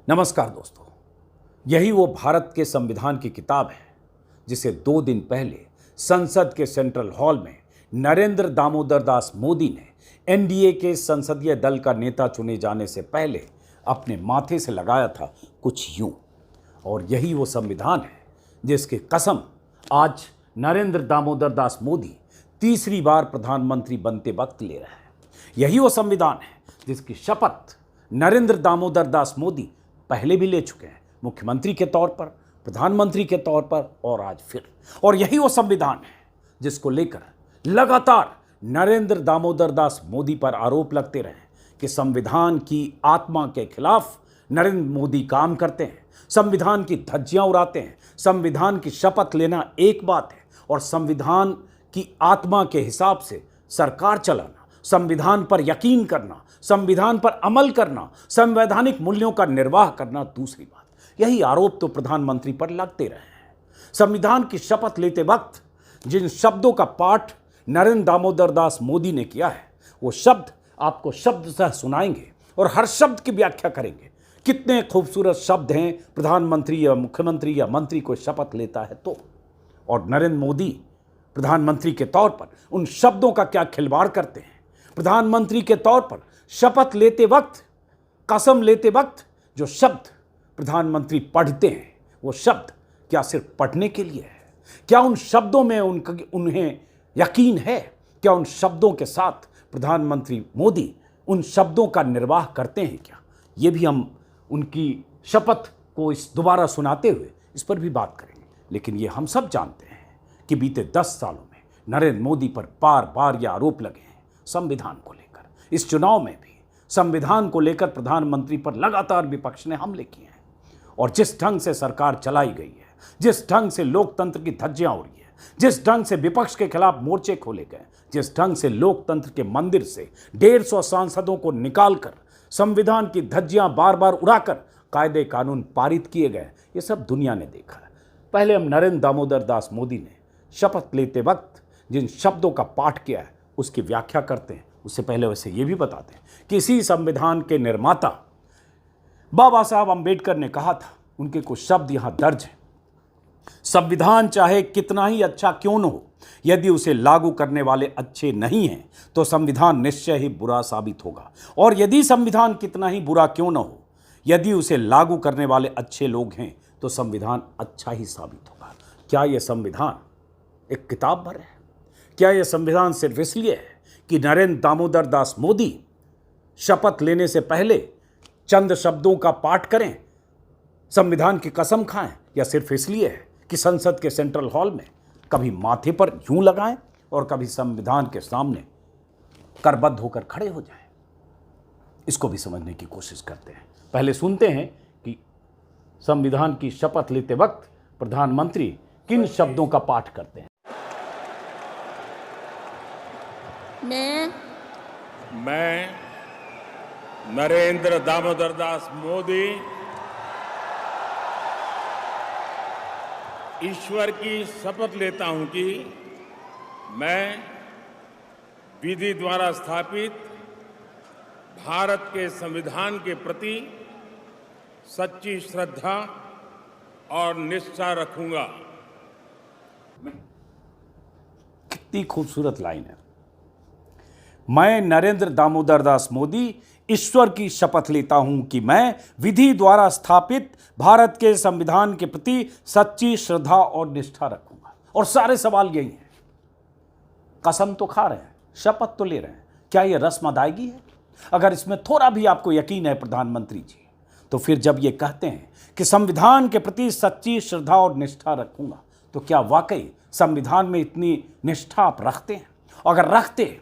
नमस्कार दोस्तों, यही वो भारत के संविधान की किताब है जिसे 2 दिन पहले संसद के सेंट्रल हॉल में नरेंद्र दामोदर दास मोदी ने एनडीए के संसदीय दल का नेता चुने जाने से पहले अपने माथे से लगाया था कुछ यूं। और यही वो संविधान है जिसकी कसम आज नरेंद्र दामोदर दास मोदी तीसरी बार प्रधानमंत्री बनते वक्त ले रहे हैं। यही वो संविधान है जिसकी शपथ नरेंद्र दामोदर दास मोदी पहले भी ले चुके हैं, मुख्यमंत्री के तौर पर, प्रधानमंत्री के तौर पर और आज फिर। और यही वो संविधान है जिसको लेकर लगातार नरेंद्र दामोदर दास मोदी पर आरोप लगते रहे कि संविधान की आत्मा के खिलाफ नरेंद्र मोदी काम करते हैं, संविधान की धज्जियां उड़ाते हैं। संविधान की शपथ लेना एक बात है और संविधान की आत्मा के हिसाब से सरकार चलाना, संविधान पर यकीन करना, संविधान पर अमल करना, संवैधानिक मूल्यों का निर्वाह करना दूसरी बात। यही आरोप तो प्रधानमंत्री पर लगते रहे हैं। संविधान की शपथ लेते वक्त जिन शब्दों का पाठ नरेंद्र दामोदर दास मोदी ने किया है, वो शब्द आपको शब्दशः सुनाएंगे और हर शब्द की व्याख्या करेंगे। कितने खूबसूरत शब्द हैं प्रधानमंत्री या मुख्यमंत्री या मंत्री को शपथ लेता है तो, और नरेंद्र मोदी प्रधानमंत्री के तौर पर उन शब्दों का क्या खिलवाड़ करते हैं। प्रधानमंत्री के तौर पर शपथ लेते वक्त, कसम लेते वक्त जो शब्द प्रधानमंत्री पढ़ते हैं, वो शब्द क्या सिर्फ पढ़ने के लिए है? क्या उन शब्दों में उन्हें यकीन है? क्या उन शब्दों के साथ प्रधानमंत्री मोदी उन शब्दों का निर्वाह करते हैं क्या? ये भी हम उनकी शपथ को इस दोबारा सुनाते हुए इस पर भी बात करेंगे। लेकिन ये हम सब जानते हैं कि बीते 10 सालों में नरेंद्र मोदी पर बार बार ये आरोप लगे हैं संविधान को लेकर। इस चुनाव में भी संविधान को लेकर प्रधानमंत्री पर लगातार विपक्ष ने हमले किए हैं। और जिस ढंग से सरकार चलाई गई है, जिस ढंग से लोकतंत्र की धज्जियां उड़ी है, जिस ढंग से विपक्ष के खिलाफ मोर्चे खोले गए, जिस ढंग से लोकतंत्र के मंदिर से 150 सांसदों को निकालकर संविधान की धज्जियां बार बार उड़ाकर कायदे कानून पारित किए गए, ये सब दुनिया ने देखा है। पहले हम नरेंद्र दामोदर दास मोदी ने शपथ लेते वक्त जिन शब्दों का पाठ किया है उसकी व्याख्या करते हैं। उससे पहले वैसे ये भी बताते हैं कि इसी संविधान के निर्माता बाबा साहब अम्बेडकर ने कहा था, उनके कुछ शब्द यहाँ दर्ज हैं। संविधान चाहे कितना ही अच्छा क्यों न हो, यदि उसे लागू करने वाले अच्छे नहीं हैं तो संविधान निश्चय ही बुरा साबित होगा। और यदि संविधान कितना ही बुरा क्यों न हो, यदि उसे लागू करने वाले अच्छे लोग हैं तो संविधान अच्छा ही साबित होगा। क्या यह संविधान एक किताब भर है? क्या यह संविधान सिर्फ इसलिए है कि नरेंद्र दामोदर दास मोदी शपथ लेने से पहले चंद शब्दों का पाठ करें, संविधान की कसम खाएं, या सिर्फ इसलिए है कि संसद के सेंट्रल हॉल में कभी माथे पर यूं लगाएं और कभी संविधान के सामने करबद्ध होकर खड़े हो जाएं? इसको भी समझने की कोशिश करते हैं। पहले सुनते हैं कि संविधान की शपथ लेते वक्त प्रधानमंत्री किन शब्दों का पाठ करते हैं। मैं नरेंद्र दामोदर दास मोदी ईश्वर की शपथ लेता हूं कि मैं विधि द्वारा स्थापित भारत के संविधान के प्रति सच्ची श्रद्धा और निष्ठा रखूंगा। कितनी खूबसूरत लाइन है। मैं नरेंद्र दामोदर दास मोदी ईश्वर की शपथ लेता हूं कि मैं विधि द्वारा स्थापित भारत के संविधान के प्रति सच्ची श्रद्धा और निष्ठा रखूंगा। और सारे सवाल यही हैं, कसम तो खा रहे हैं, शपथ तो ले रहे हैं, क्या यह रस्म अदायगी है? अगर इसमें थोड़ा भी आपको यकीन है प्रधानमंत्री जी, तो फिर जब ये कहते हैं कि संविधान के प्रति सच्ची श्रद्धा और निष्ठा रखूंगा, तो क्या वाकई संविधान में इतनी निष्ठा आप रखते हैं? अगर रखते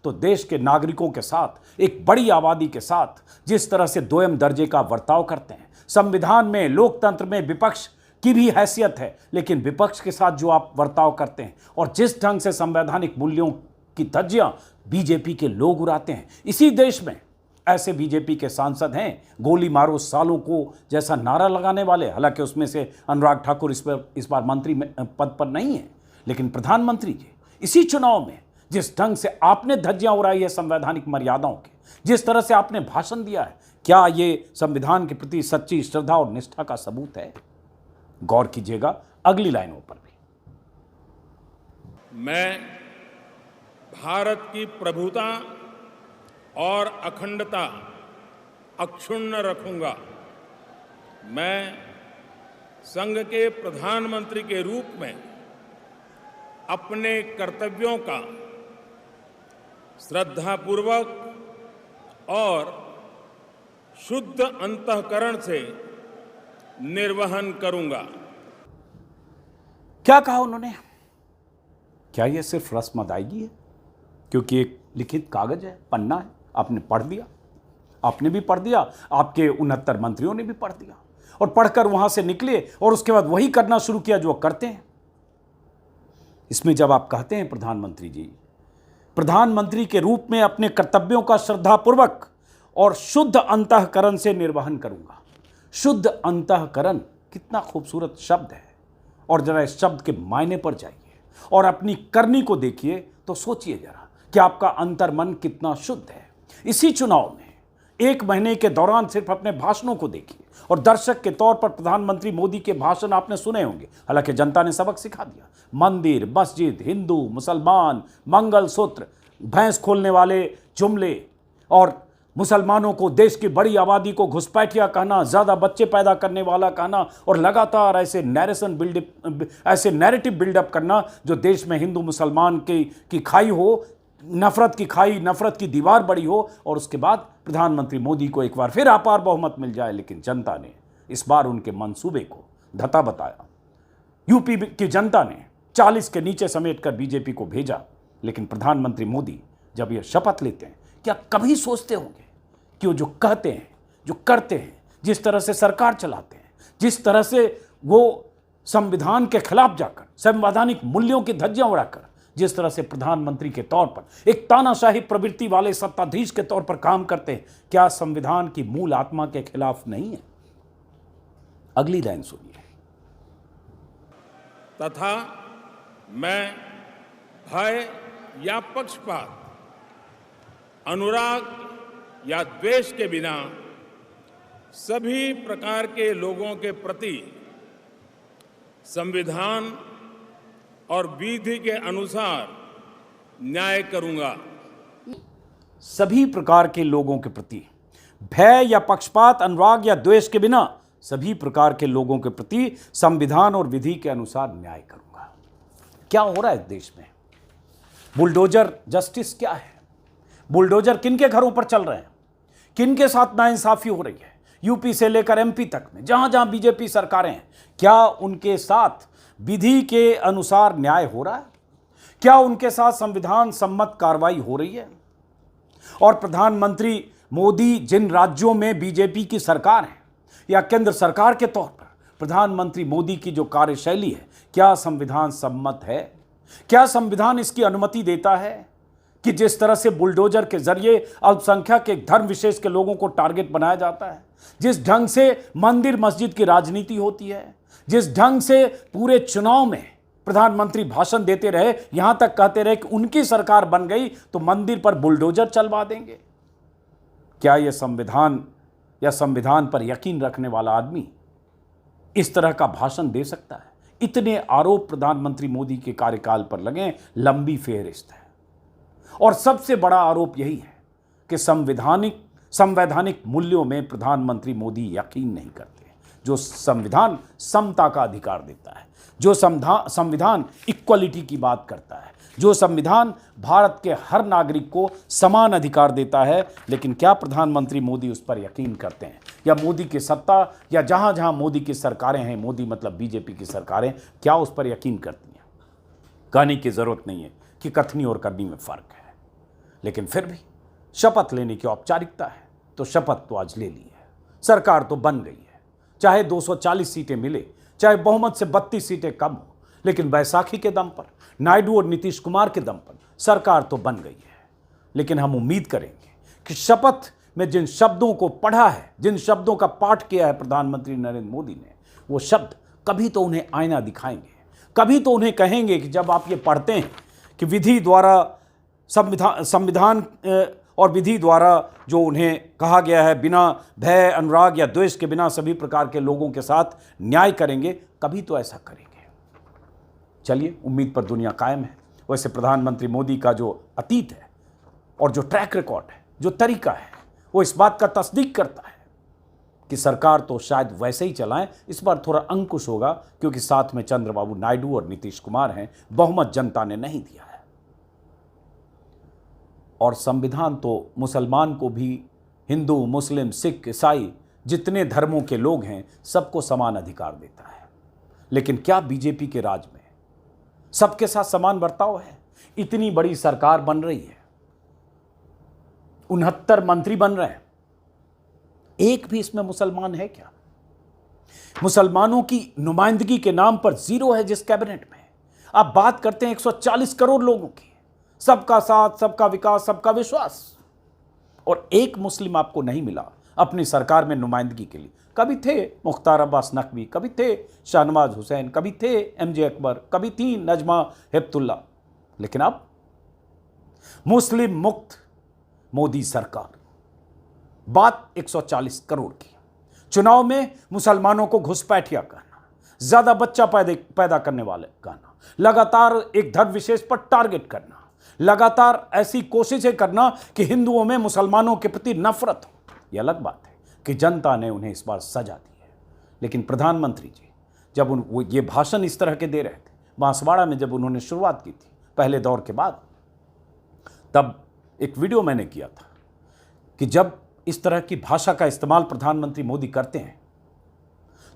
तो देश के नागरिकों के साथ, एक बड़ी आबादी के साथ जिस तरह से दोयम दर्जे का बर्ताव करते हैं, संविधान में, लोकतंत्र में विपक्ष की भी हैसियत है, लेकिन विपक्ष के साथ जो आप बर्ताव करते हैं और जिस ढंग से संवैधानिक मूल्यों की धज्जियां बीजेपी के लोग उड़ाते हैं, इसी देश में ऐसे बीजेपी के सांसद हैं गोली मारो सालों को जैसा नारा लगाने वाले। हालांकि उसमें से अनुराग ठाकुर इस बार मंत्री पद पर नहीं है, लेकिन प्रधानमंत्री जी इसी चुनाव में जिस ढंग से आपने धज्जियां उड़ाई है संवैधानिक मर्यादाओं के, जिस तरह से आपने भाषण दिया है, क्या ये संविधान के प्रति सच्ची श्रद्धा और निष्ठा का सबूत है? गौर कीजिएगा अगली लाइनों पर भी। मैं भारत की प्रभुता और अखंडता अक्षुण्ण रखूंगा। मैं संघ के प्रधानमंत्री के रूप में अपने कर्तव्यों का श्रद्धापूर्वक और शुद्ध अंतःकरण से निर्वहन करूंगा। क्या कहा उन्होंने? क्या यह सिर्फ रस्म अदायगी है? क्योंकि एक लिखित कागज है, पन्ना है, आपने पढ़ दिया, आपने भी पढ़ दिया, आपके 69 मंत्रियों ने भी पढ़ दिया और पढ़कर वहां से निकले और उसके बाद वही करना शुरू किया जो करते हैं। इसमें जब आप कहते हैं प्रधानमंत्री जी, प्रधानमंत्री के रूप में अपने कर्तव्यों का श्रद्धापूर्वक और शुद्ध अंतःकरण से निर्वहन करूंगा। शुद्ध अंतःकरण कितना खूबसूरत शब्द है। और जरा इस शब्द के मायने पर जाइए और अपनी करनी को देखिए तो सोचिए जरा कि आपका अंतर्मन कितना शुद्ध है। इसी चुनाव में 1 महीने के दौरान सिर्फ अपने भाषणों को देखिए और दर्शक के तौर पर प्रधानमंत्री मोदी के भाषण आपने सुने होंगे। हालांकि जनता ने सबक सिखा दिया। मंदिर, मस्जिद, हिंदू, मुसलमान, मंगलसूत्र, भैंस खोलने वाले जुमले और मुसलमानों को, देश की बड़ी आबादी को घुसपैठिया कहना, ज़्यादा बच्चे पैदा करने वाला कहना और लगातार ऐसे नैरेटिव बिल्डअप करना जो देश में हिंदू मुसलमान की खाई हो, नफरत की खाई, नफरत की दीवार बड़ी हो और उसके बाद प्रधानमंत्री मोदी को एक बार फिर अपार बहुमत मिल जाए। लेकिन जनता ने इस बार उनके मंसूबे को धता बताया। यूपी की जनता ने 40 के नीचे समेटकर बीजेपी को भेजा। लेकिन प्रधानमंत्री मोदी जब यह शपथ लेते हैं, क्या कभी सोचते होंगे कि वो जो कहते हैं, जो करते हैं, जिस तरह से सरकार चलाते हैं, जिस तरह से वो संविधान के खिलाफ जाकर, संवैधानिक मूल्यों की धज्जियां उड़ाकर, जिस तरह से प्रधानमंत्री के तौर पर एक तानाशाही प्रवृत्ति वाले सत्ताधीश के तौर पर काम करते हैं, क्या संविधान की मूल आत्मा के खिलाफ नहीं है? अगली लाइन सुनिए। तथा मैं भय या पक्षपात, अनुराग या द्वेष के बिना सभी प्रकार के लोगों के प्रति संविधान और विधि के अनुसार न्याय करूंगा। सभी प्रकार के लोगों के प्रति भय या पक्षपात, अनुराग या द्वेष के बिना सभी प्रकार के लोगों के प्रति संविधान और विधि के अनुसार न्याय करूंगा। क्या हो रहा है देश में? बुलडोजर जस्टिस क्या है? बुलडोजर किनके घरों पर चल रहे हैं? किनके साथ नाइंसाफी हो रही है? यूपी से लेकर एमपी तक में जहां जहां बीजेपी सरकारें हैं, क्या उनके साथ विधि के अनुसार न्याय हो रहा है? क्या उनके साथ संविधान सम्मत कार्रवाई हो रही है? और प्रधानमंत्री मोदी जिन राज्यों में बीजेपी की सरकार है या केंद्र सरकार के तौर पर प्रधानमंत्री मोदी की जो कार्यशैली है, क्या संविधान सम्मत है? क्या संविधान इसकी अनुमति देता है कि जिस तरह से बुलडोजर के जरिए अल्पसंख्यक एक धर्म विशेष के लोगों को टारगेट बनाया जाता है, जिस ढंग से मंदिर मस्जिद की राजनीति होती है, जिस ढंग से पूरे चुनाव में प्रधानमंत्री भाषण देते रहे, यहां तक कहते रहे कि उनकी सरकार बन गई तो मंदिर पर बुलडोजर चलवा देंगे? क्या यह संविधान या संविधान पर यकीन रखने वाला आदमी इस तरह का भाषण दे सकता है? इतने आरोप प्रधानमंत्री मोदी के कार्यकाल पर लगे, लंबी फेहरिस्त है। और सबसे बड़ा आरोप यही है कि संवैधानिक मूल्यों में प्रधानमंत्री मोदी यकीन नहीं करते। जो संविधान समता का अधिकार देता है, जो संविधान इक्वलिटी की बात करता है, जो संविधान भारत के हर नागरिक को समान अधिकार देता है, लेकिन क्या प्रधानमंत्री मोदी उस पर यकीन करते हैं? या मोदी की सत्ता या जहां जहां मोदी की सरकारें हैं, मोदी मतलब बीजेपी की सरकारें, क्या उस पर यकीन करती हैं? कहने की जरूरत नहीं है कि कथनी और करनी में फर्क है। लेकिन फिर भी शपथ लेने की औपचारिकता है तो शपथ तो आज ले ली है। सरकार तो बन गई है, चाहे 240 सीटें मिले, चाहे बहुमत से 32 सीटें कम हो, लेकिन बैसाखी के दम पर, नायडू और नीतीश कुमार के दम पर सरकार तो बन गई है। लेकिन हम उम्मीद करेंगे कि शपथ में जिन शब्दों को पढ़ा है, जिन शब्दों का पाठ किया है प्रधानमंत्री नरेंद्र मोदी ने, वो शब्द कभी तो उन्हें आईना दिखाएंगे, कभी तो उन्हें कहेंगे कि जब आप ये पढ़ते हैं कि विधि द्वारा संविधान और विधि द्वारा जो उन्हें कहा गया है बिना भय, अनुराग या द्वेष के बिना सभी प्रकार के लोगों के साथ न्याय करेंगे, कभी तो ऐसा करेंगे। चलिए, उम्मीद पर दुनिया कायम है। वैसे प्रधानमंत्री मोदी का जो अतीत है और जो ट्रैक रिकॉर्ड है, जो तरीका है, वो इस बात का तस्दीक करता है कि सरकार तो शायद वैसे ही चलाएं, इस बार थोड़ा अंकुश होगा, क्योंकि साथ में चंद्रबाबू नायडू और नीतीश कुमार हैं। बहुमत जनता ने नहीं दिया है। और संविधान तो मुसलमान को भी, हिंदू, मुस्लिम, सिख, ईसाई, जितने धर्मों के लोग हैं सबको समान अधिकार देता है। लेकिन क्या बीजेपी के राज में सबके साथ समान बर्ताव है? इतनी बड़ी सरकार बन रही है, 69 मंत्री बन रहे हैं, एक भी इसमें मुसलमान है क्या? मुसलमानों की नुमाइंदगी के नाम पर जीरो है जिस कैबिनेट में। आप बात करते हैं 140 करोड़ लोगों की, सबका साथ, सबका विकास, सबका विश्वास, और एक मुस्लिम आपको नहीं मिला अपनी सरकार में नुमाइंदगी के लिए। कभी थे मुख्तार अब्बास नकवी, कभी थे शाहनवाज हुसैन, कभी थे एमजे अकबर, कभी थी नजमा हेपतुल्ला, लेकिन अब मुस्लिम मुक्त मोदी सरकार। बात 140 करोड़ की। चुनाव में मुसलमानों को घुसपैठिया कहना, ज्यादा बच्चा पैदा करने वाले कहना, लगातार एक धर्म विशेष पर टारगेट करना, लगातार ऐसी कोशिशें करना कि हिंदुओं में मुसलमानों के प्रति नफरत हो। यह अलग बात है कि जनता ने उन्हें इस बार सजा दी है। लेकिन प्रधानमंत्री जी जब वो ये भाषण इस तरह के दे रहे थे, बांसवाड़ा में जब उन्होंने शुरुआत की थी पहले दौर के बाद, तब एक वीडियो मैंने किया था कि जब इस तरह की भाषा का इस्तेमाल प्रधानमंत्री मोदी करते हैं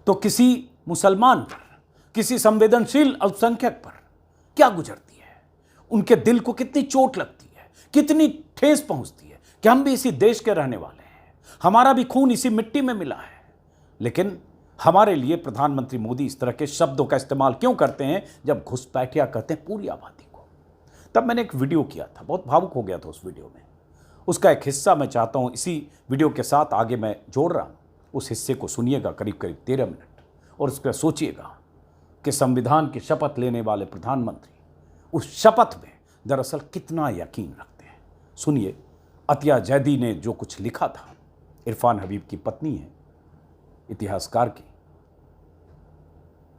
तो किसी मुसलमान पर, किसी संवेदनशील अल्पसंख्यक पर क्या गुजरती है, उनके दिल को कितनी चोट लगती है, कितनी ठेस पहुंचती है कि हम भी इसी देश के रहने वाले हैं, हमारा भी खून इसी मिट्टी में मिला है। लेकिन हमारे लिए प्रधानमंत्री मोदी इस तरह के शब्दों का इस्तेमाल क्यों करते हैं जब घुसपैठिया कहते हैं पूरी आबादी को? तब मैंने एक वीडियो किया था, बहुत भावुक हो गया था उस वीडियो में। उसका एक हिस्सा मैं चाहता हूं इसी वीडियो के साथ आगे मैं जोड़ रहा हूं। उस हिस्से को सुनिएगा, करीब करीब 13 मिनट, और उस पर सोचिएगा कि संविधान की शपथ लेने वाले प्रधानमंत्री उस शपथ में दरअसल कितना यकीन रखते हैं। सुनिए, अतिया जैदी ने जो कुछ लिखा था, इरफान हबीब की पत्नी है, इतिहासकार की,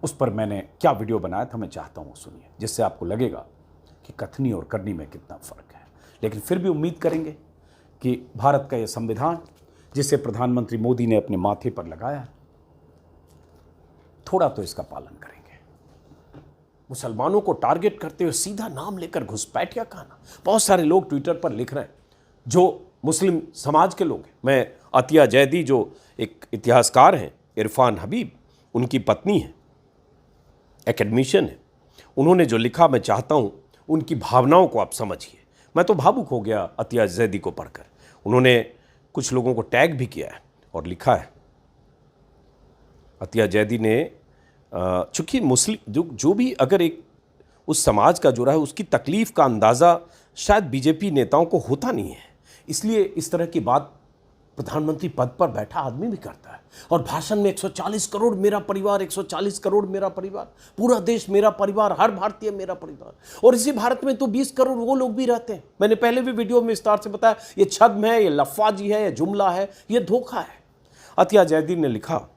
उस पर मैंने क्या वीडियो बनाया था, मैं चाहता हूं सुनिए, जिससे आपको लगेगा कि कथनी और करनी में कितना फर्क है। लेकिन फिर भी उम्मीद करेंगे कि भारत का यह संविधान, जिसे प्रधानमंत्री मोदी ने अपने माथे पर लगाया, थोड़ा तो इसका पालन करेंगे। मुसलमानों को टारगेट करते हुए सीधा नाम लेकर घुसपैठिया कहना। बहुत सारे लोग ट्विटर पर लिख रहे हैं जो मुस्लिम समाज के लोग हैं। मैं अतिया जैदी जो एक इतिहासकार हैं, इरफान हबीब उनकी पत्नी है, एकेडमिशियन है, उन्होंने जो लिखा मैं चाहता हूं उनकी भावनाओं को आप समझिए। मैं तो भावुक हो गया अतिया जैदी को पढ़कर। उन्होंने कुछ लोगों को टैग भी किया है और लिखा है। अतिया जैदी ने चूंकि मुस्लिम जो भी अगर एक उस समाज का जो रहा है उसकी तकलीफ का अंदाज़ा शायद बीजेपी नेताओं को होता नहीं है, इसलिए इस तरह की बात प्रधानमंत्री पद पर बैठा आदमी भी करता है। और भाषण में 140 करोड़ मेरा परिवार, 140 करोड़ मेरा परिवार, पूरा देश मेरा परिवार, हर भारतीय मेरा परिवार। और इसी भारत में तो 20 करोड़ वो लोग भी रहते हैं। मैंने पहले भी वीडियो में विस्तार से बताया, ये छद्म है, ये लफ्फाजी है, ये जुमला है, ये धोखा है। अतिया जैदी ने लिखा,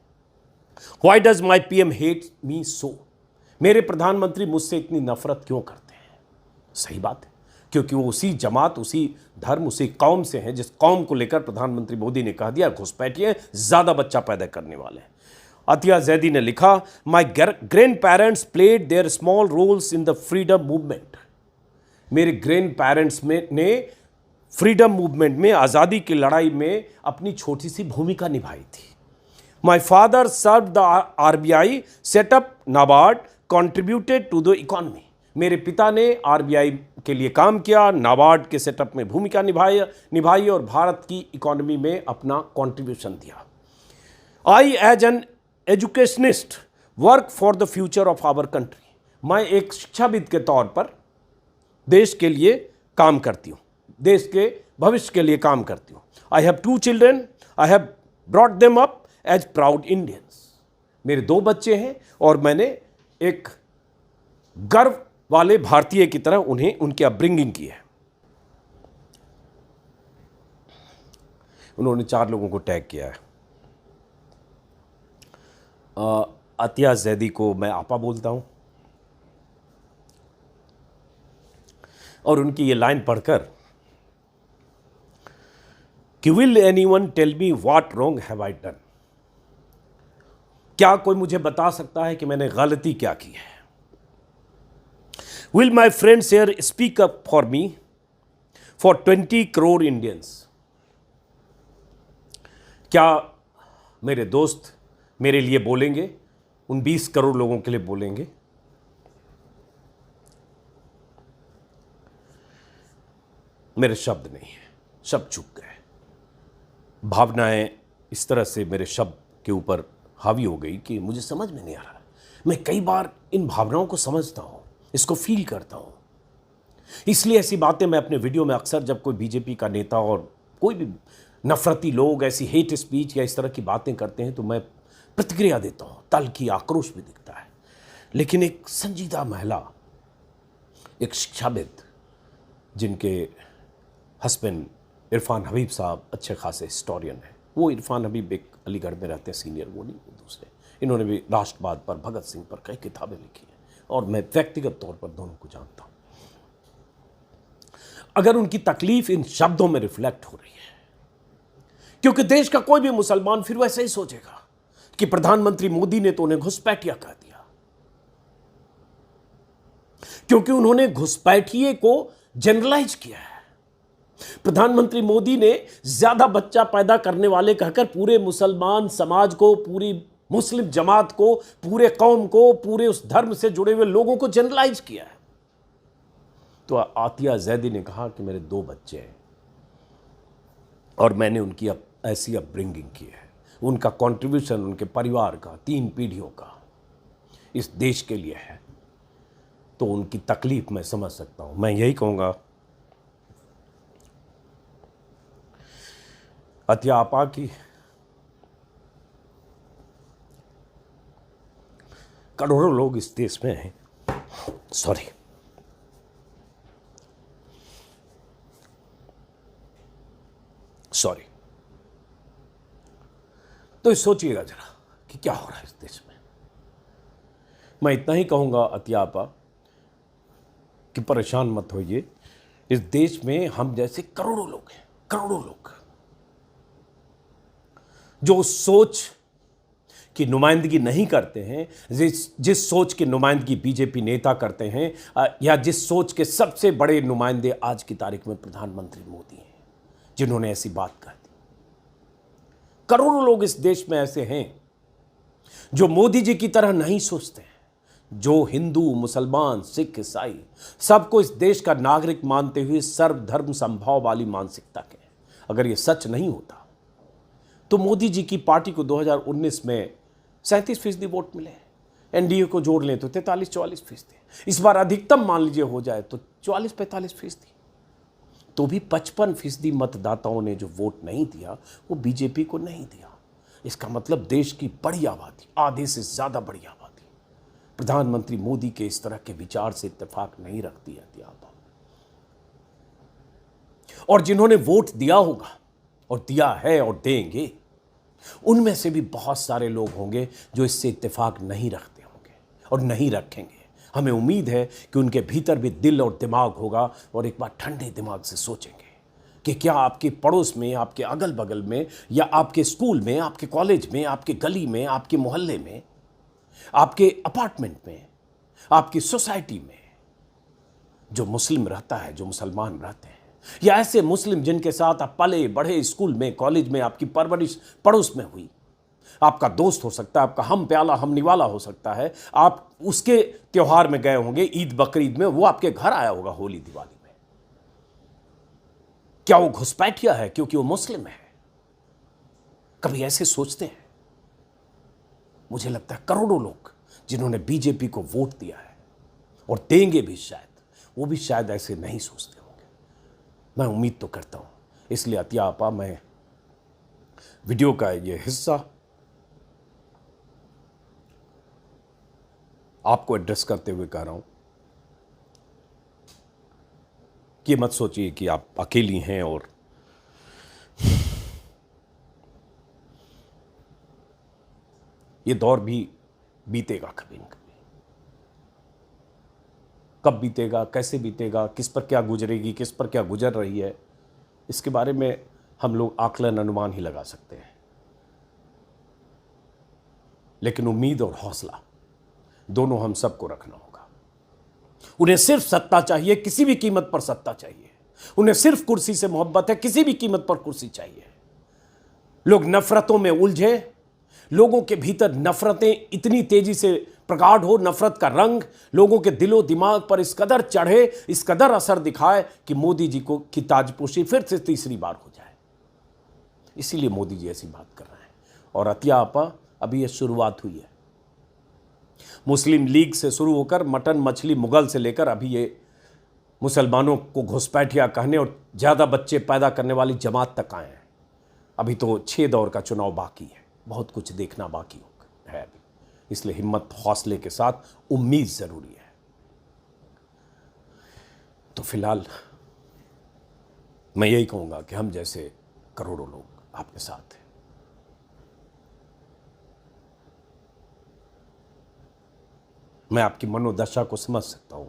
Why does my PM hate me so? मेरे प्रधानमंत्री मुझसे इतनी नफरत क्यों करते हैं? सही बात है, क्योंकि वो उसी जमात, उसी धर्म, उसी कौम से हैं जिस कौम को लेकर प्रधानमंत्री मोदी ने कह दिया घुसपैठिए, ज्यादा बच्चा पैदा करने वाले हैं। अतिया जैदी ने लिखा, my grandparents played their small roles in the freedom movement. मेरे ग्रैंड पेरेंट्स ने फ्रीडम मूवमेंट में, आज़ादी की लड़ाई में अपनी छोटी सी भूमिका निभाई थी। My father served the RBI, set up NABARD, contributed to the economy. मेरे पिता ने RBI के लिए काम किया, नाबार्ड के सेटअप में भूमिका निभाई और भारत की इकोनॉमी में अपना कंट्रीब्यूशन दिया। I as an educationist work for the future of our country. मैं एक शिक्षाविद के तौर पर देश के लिए काम करती हूँ, देश के भविष्य के लिए काम करती हूँ। I have 2 children. I have brought them up as proud Indians. मेरे 2 बच्चे हैं और मैंने एक गर्व वाले भारतीय की तरह उन्हें उनकी अपब्रिंगिंग की है। उन्होंने 4 लोगों को टैग किया है। अतिया जैदी को मैं आपा बोलता हूँ, और उनकी ये लाइन पढ़कर कि will anyone tell me what wrong have I done, क्या कोई मुझे बता सकता है कि मैंने गलती क्या की है। Will my friends here speak up for me for 20 crore Indians, क्या मेरे दोस्त मेरे लिए बोलेंगे, उन 20 करोड़ लोगों के लिए बोलेंगे। मेरे शब्द नहीं है, शब्द चुप गए, भावनाएं इस तरह से मेरे शब्द के ऊपर हावी हो गई कि मुझे समझ में नहीं आ रहा। मैं कई बार इन भावनाओं को समझता हूं, इसको फील करता हूं, इसलिए ऐसी बातें मैं अपने वीडियो में अक्सर जब कोई बीजेपी का नेता और कोई भी नफरती लोग ऐसी हेट स्पीच या इस तरह की बातें करते हैं तो मैं प्रतिक्रिया देता हूं, तल्खी आक्रोश भी दिखता है। लेकिन एक संजीदा महिला, एक शिक्षाविद जिनके हस्बैंड इरफान हबीब साहब अच्छे खासे हिस्टोरियन हैं, वो इरफान हबीब एक अलीगढ़ में रहते हैं, सीनियर, वो नहीं, वो दूसरे, इन्होंने भी राष्ट्रवाद पर, भगत सिंह पर कई किताबें लिखी हैं और मैं व्यक्तिगत तौर पर दोनों को जानता हूं। अगर उनकी तकलीफ इन शब्दों में रिफ्लेक्ट हो रही है, क्योंकि देश का कोई भी मुसलमान फिर वैसे ही सोचेगा कि प्रधानमंत्री मोदी ने तो उन्हें घुसपैठिया कह दिया, क्योंकि उन्होंने घुसपैठिए को जनरलाइज किया है। प्रधानमंत्री मोदी ने ज्यादा बच्चा पैदा करने वाले कहकर पूरे मुसलमान समाज को, पूरी मुस्लिम जमात को, पूरे कौम को, पूरे उस धर्म से जुड़े हुए लोगों को जनरलाइज किया है। तो आतिया जैदी ने कहा कि मेरे 2 बच्चे हैं और मैंने उनकी ऐसी अपब्रिंगिंग की है, उनका कंट्रीब्यूशन उनके परिवार का 3 पीढ़ियों का इस देश के लिए है, तो उनकी तकलीफ मैं समझ सकता हूं। मैं यही कहूंगा, अतिया आपा की करोड़ों लोग इस देश में हैं, सॉरी, तो सोचिएगा जरा कि क्या हो रहा है इस देश में। मैं इतना ही कहूंगा अतिया आपा कि परेशान मत होइए, इस देश में हम जैसे करोड़ों लोग हैं, करोड़ों लोग जो सोच की नुमाइंदगी नहीं करते हैं, जिस सोच की नुमाइंदगी बीजेपी नेता करते हैं, या जिस सोच के सबसे बड़े नुमाइंदे आज की तारीख में प्रधानमंत्री मोदी हैं, जिन्होंने ऐसी बात कह दी। करोड़ों लोग इस देश में ऐसे हैं जो मोदी जी की तरह नहीं सोचते हैं, जो हिंदू, मुसलमान, सिख, ईसाई सबको इस देश का नागरिक मानते हुए सर्वधर्म संभाव वाली मानसिकता के। अगर ये सच नहीं होता तो मोदी जी की पार्टी को 2019 में 37% वोट मिले, एनडीए को जोड़ लें तो 43-44%, इस बार अधिकतम मान लीजिए हो जाए तो 44-45%, तो भी 55% मतदाताओं ने जो वोट नहीं दिया वो बीजेपी को नहीं दिया। इसका मतलब देश की बड़ी आबादी, आधे से ज्यादा बड़ी आबादी प्रधानमंत्री मोदी के इस तरह के विचार से इत्तेफाक नहीं रखती है। और जिन्होंने वोट दिया होगा और दिया है और देंगे, उनमें से भी बहुत सारे लोग होंगे जो इससे इत्तेफाक नहीं रखते होंगे और नहीं रखेंगे। हमें उम्मीद है कि उनके भीतर भी दिल और दिमाग होगा और एक बार ठंडे दिमाग से सोचेंगे कि क्या आपके पड़ोस में, आपके अगल बगल में, या आपके स्कूल में, आपके कॉलेज में, आपके गली में, आपके मोहल्ले में, आपके अपार्टमेंट में, आपकी सोसाइटी में जो मुस्लिम रहता है, जो मुसलमान रहते हैं, या ऐसे मुस्लिम जिनके साथ आप पले बढ़े, स्कूल में, कॉलेज में, आपकी परवरिश पड़ोस में हुई, आपका दोस्त हो सकता है, आपका हम प्याला हम निवाला हो सकता है, आप उसके त्योहार में गए होंगे, ईद बकरीद में, वो आपके घर आया होगा होली दिवाली में। क्या वो घुसपैठिया है क्योंकि वो मुस्लिम है? कभी ऐसे सोचते हैं? मुझे लगता है करोड़ों लोग जिन्होंने बीजेपी को वोट दिया है और देंगे भी शायद, वो भी शायद ऐसे नहीं सोचते होंगे। मैं उम्मीद तो करता हूं। इसलिए अतिया आपा, मैं वीडियो का ये हिस्सा आपको एड्रेस करते हुए कह रहा हूं कि मत सोचिए कि आप अकेली हैं और ये दौर भी बीतेगा कभी न कभी। कब बीतेगा, कैसे बीतेगा, किस पर क्या गुजरेगी, किस पर क्या गुजर रही है, इसके बारे में हम लोग आकलन अनुमान ही लगा सकते हैं। लेकिन उम्मीद और हौसला दोनों हम सबको रखना होगा। उन्हें सिर्फ सत्ता चाहिए, किसी भी कीमत पर सत्ता चाहिए। उन्हें सिर्फ कुर्सी से मोहब्बत है, किसी भी कीमत पर कुर्सी चाहिए। लोग नफरतों में उलझे, लोगों के भीतर नफरतें इतनी तेजी से प्रगाढ़ हो, नफरत का रंग लोगों के दिलो दिमाग पर इस कदर चढ़े, इस कदर असर दिखाए कि मोदी जी को की ताजपोशी फिर से तीसरी बार हो जाए। इसीलिए मोदी जी ऐसी बात कर रहे हैं। और अतिया आपा अभी ये शुरुआत हुई है। मुस्लिम लीग से शुरू होकर मटन मछली मुगल से लेकर अभी ये मुसलमानों को घुसपैठिया कहने और ज़्यादा बच्चे पैदा करने वाली जमात तक आए हैं। अभी तो 6 दौर का चुनाव बाकी है, बहुत कुछ देखना बाकी है अभी। इसलिए हिम्मत हौसले के साथ उम्मीद ज़रूरी है। तो फिलहाल मैं यही कहूँगा कि हम जैसे करोड़ों लोग आपके साथ हैं। मैं आपकी मनोदशा को समझ सकता हूं।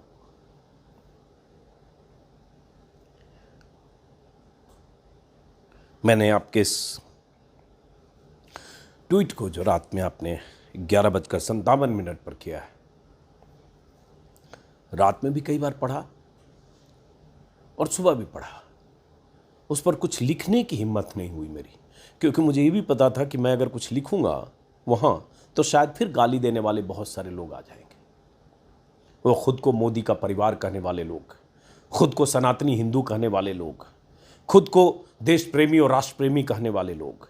मैंने आपके इस ट्वीट को जो रात में आपने 11:57 पर किया है, रात में भी कई बार पढ़ा और सुबह भी पढ़ा। उस पर कुछ लिखने की हिम्मत नहीं हुई मेरी, क्योंकि मुझे ये भी पता था कि मैं अगर कुछ लिखूंगा वहां तो शायद फिर गाली देने वाले बहुत सारे लोग आ जाएंगे। वो खुद को मोदी का परिवार कहने वाले लोग, खुद को सनातनी हिंदू कहने वाले लोग, खुद को देश प्रेमी और राष्ट्र प्रेमी कहने वाले लोग,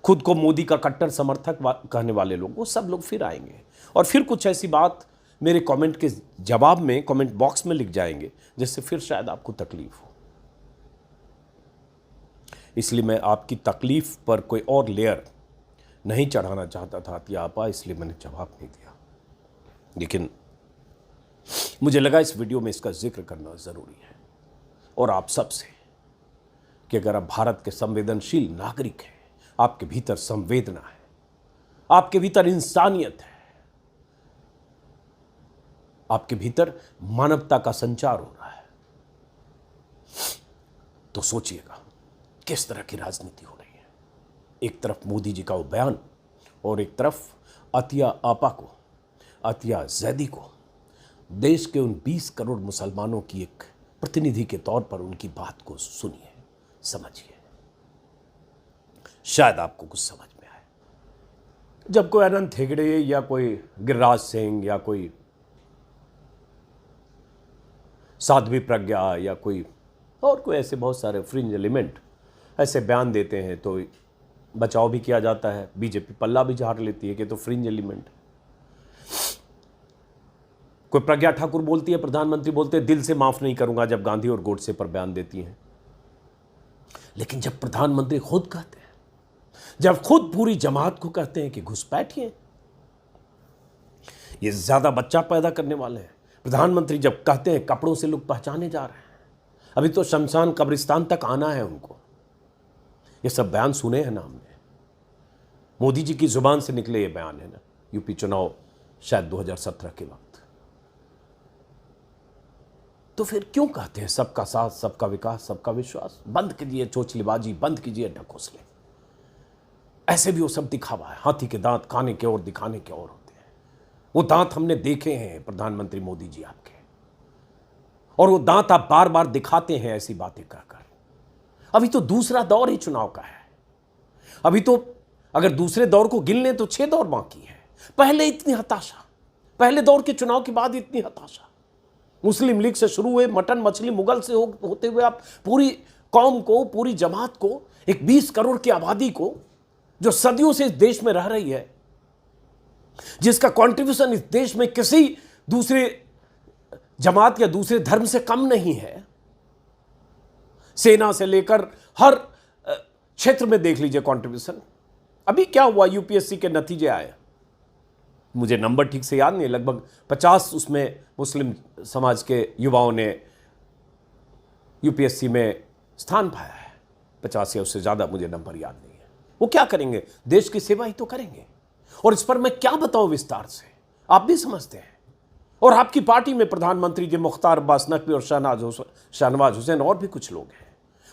खुद को मोदी का कट्टर समर्थक कहने वाले लोग, वो सब लोग फिर आएंगे और फिर कुछ ऐसी बात मेरे कमेंट के जवाब में कमेंट बॉक्स में लिख जाएंगे जिससे फिर शायद आपको तकलीफ हो। इसलिए मैं आपकी तकलीफ पर कोई और लेयर नहीं चढ़ाना चाहता था अतिया आपा, इसलिए मैंने जवाब नहीं दिया। लेकिन मुझे लगा इस वीडियो में इसका जिक्र करना ज़रूरी है और आप सबसे कि अगर आप भारत के संवेदनशील नागरिक हैं, आपके भीतर संवेदना है, आपके भीतर इंसानियत है, आपके भीतर मानवता का संचार हो रहा है, तो सोचिएगा किस तरह की राजनीति हो रही है। एक तरफ मोदी जी का वो बयान और एक तरफ अतिया आपा को, अतिया जैदी को, देश के उन 20 करोड़ मुसलमानों की एक प्रतिनिधि के तौर पर उनकी बात को सुनिए, समझिए, शायद आपको कुछ समझ में आए। जब कोई अनंत हेगड़े या कोई गिरिराज सिंह या कोई साध्वी प्रज्ञा या कोई और कोई ऐसे बहुत सारे फ्रिंज एलिमेंट ऐसे बयान देते हैं तो बचाव भी किया जाता है, बीजेपी पल्ला भी झाड़ लेती है कि तो फ्रिंज एलिमेंट। कोई प्रज्ञा ठाकुर बोलती है, प्रधानमंत्री बोलते हैं दिल से माफ नहीं करूंगा जब गांधी और गोडसे पर बयान देती हैं। लेकिन जब प्रधानमंत्री खुद कहते हैं, जब खुद पूरी जमात को कहते हैं कि घुसपैठिए, ये ज्यादा बच्चा पैदा करने वाले हैं। प्रधानमंत्री जब कहते हैं कपड़ों से लोग पहचाने जा रहे हैं, अभी तो शमशान कब्रिस्तान तक आना है उनको, ये सब बयान सुने हैं ना हमने। मोदी जी की जुबान से निकले ये बयान है ना, यूपी चुनाव शायद 2017 के वक्त। तो फिर क्यों कहते हैं सबका साथ, सबका विकास, सबका विश्वास? बंद कीजिए चोचलेबाजी, बंद कीजिए ढकोसले। ऐसे भी वो सब दिखावा है। हाथी के दांत खाने के और दिखाने के और होते हैं। वो दांत हमने देखे हैं प्रधानमंत्री मोदी जी आपके, और वो दांत आप बार बार दिखाते हैं ऐसी बातें कहकर। अभी तो दूसरा दौर ही चुनाव का है। अभी तो अगर दूसरे दौर को गिन लें तो 6 दौर बाकी है। पहले इतनी हताशा, पहले दौर के चुनाव के बाद इतनी हताशा। मुस्लिम लीग से शुरू हुए, मटन मछली मुगल से होते हुए आप पूरी कौम को, पूरी जमात को, एक 20 करोड़ की आबादी को जो सदियों से इस देश में रह रही है, जिसका कंट्रीब्यूशन इस देश में किसी दूसरे जमात या दूसरे धर्म से कम नहीं है, सेना से लेकर हर क्षेत्र में देख लीजिए कंट्रीब्यूशन। अभी क्या हुआ, यूपीएससी के नतीजे आए, मुझे नंबर ठीक से याद नहीं, लगभग 50 उसमें मुस्लिम समाज के युवाओं ने यूपीएससी में स्थान पाया है। 50 या उससे ज़्यादा, मुझे नंबर याद नहीं है। वो क्या करेंगे? देश की सेवा ही तो करेंगे। और इस पर मैं क्या बताऊं विस्तार से, आप भी समझते हैं। और आपकी पार्टी में प्रधानमंत्री जी मुख्तार अब्बास नकवी और शाहनवाज हुसैन और भी कुछ लोग हैं,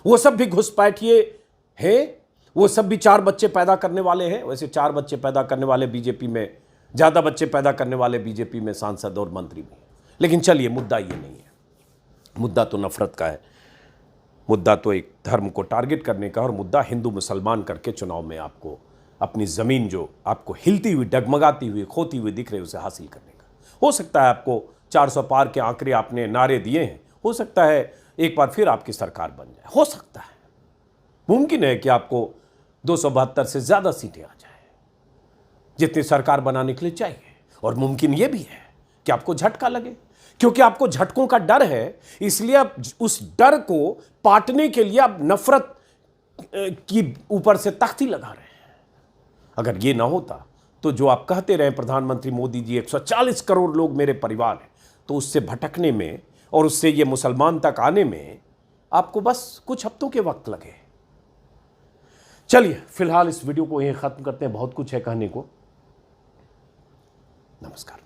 वो सब भी घुसपैठिए हैं, वो सब भी 4 बच्चे पैदा करने वाले हैं। वैसे 4 बच्चे पैदा करने वाले बीजेपी में, ज्यादा बच्चे पैदा करने वाले बीजेपी में सांसद और मंत्री भी। लेकिन चलिए, मुद्दा ये नहीं है, मुद्दा तो नफरत का है, मुद्दा तो एक धर्म को टारगेट करने का, और मुद्दा हिंदू मुसलमान करके चुनाव में आपको अपनी जमीन जो आपको हिलती हुई, डगमगाती हुई, खोती हुई दिख रही है, उसे हासिल करने का। हो सकता है आपको 400 पार के आंकड़े आपने नारे दिए हैं, हो सकता है एक बार फिर आपकी सरकार बन जाए, हो सकता है, मुमकिन है कि आपको 272 से ज्यादा सीटें आ जाए जितनी सरकार बनाने के लिए चाहिए। और मुमकिन यह भी है कि आपको झटका लगे, क्योंकि आपको झटकों का डर है, इसलिए आप उस डर को पाटने के लिए आप नफरत की ऊपर से तख्ती लगा रहे हैं। अगर ये ना होता तो जो आप कहते रहे प्रधानमंत्री मोदी जी 140 करोड़ लोग मेरे परिवार हैं, तो उससे भटकने में और उससे ये मुसलमान तक आने में आपको बस कुछ हफ्तों के वक्त लगे। चलिए फिलहाल इस वीडियो को यहीं खत्म करते हैं, बहुत कुछ है कहने को। नमस्कार।